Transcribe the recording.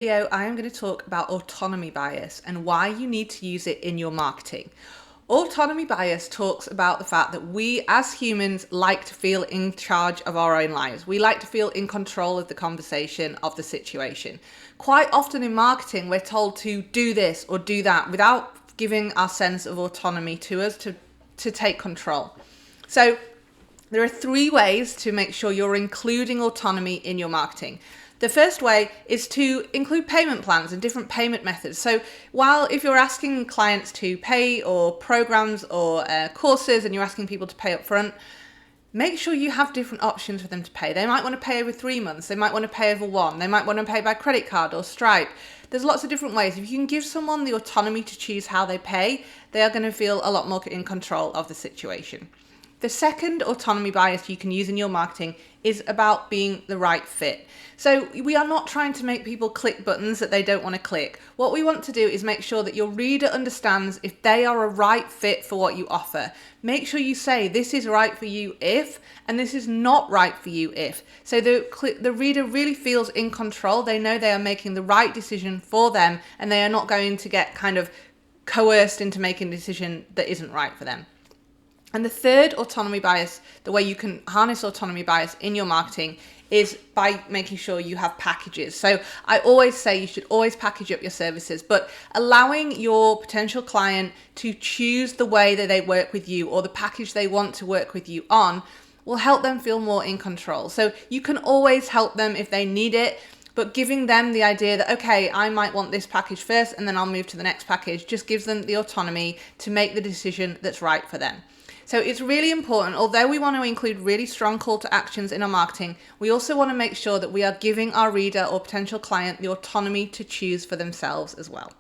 Video, I am going to talk about autonomy bias and why you need to use it in your marketing. Autonomy bias talks about the fact that we as humans like to feel in charge of our own lives. We like to feel in control of the conversation, of the situation. Quite often in marketing, we're told to do this or do that without giving our sense of autonomy to us to take control. So there are 3 ways to make sure you're including autonomy in your marketing. The first way is to include payment plans and different payment methods. So while if you're asking clients to pay or programs or courses and you're asking people to pay up front, make sure you have different options for them to pay. They might want to pay over 3 months. They might want to pay over 1. They might want to pay by credit card or Stripe. There's lots of different ways. If you can give someone the autonomy to choose how they pay, they are going to feel a lot more in control of the situation. The second autonomy bias you can use in your marketing is about being the right fit. So we are not trying to make people click buttons that they don't want to click. What we want to do is make sure that your reader understands if they are a right fit for what you offer. Make sure you say this is right for you if, and this is not right for you if. So the reader really feels in control. They know they are making the right decision for them and they are not going to get kind of coerced into making a decision that isn't right for them. And the third autonomy bias, the way you can harness autonomy bias in your marketing is by making sure you have packages. So I always say you should always package up your services, but allowing your potential client to choose the way that they work with you or the package they want to work with you on will help them feel more in control. So you can always help them if they need it, but giving them the idea that, okay, I might want this package first and then I'll move to the next package just gives them the autonomy to make the decision that's right for them. So it's really important, although we want to include really strong call to actions in our marketing, we also want to make sure that we are giving our reader or potential client the autonomy to choose for themselves as well.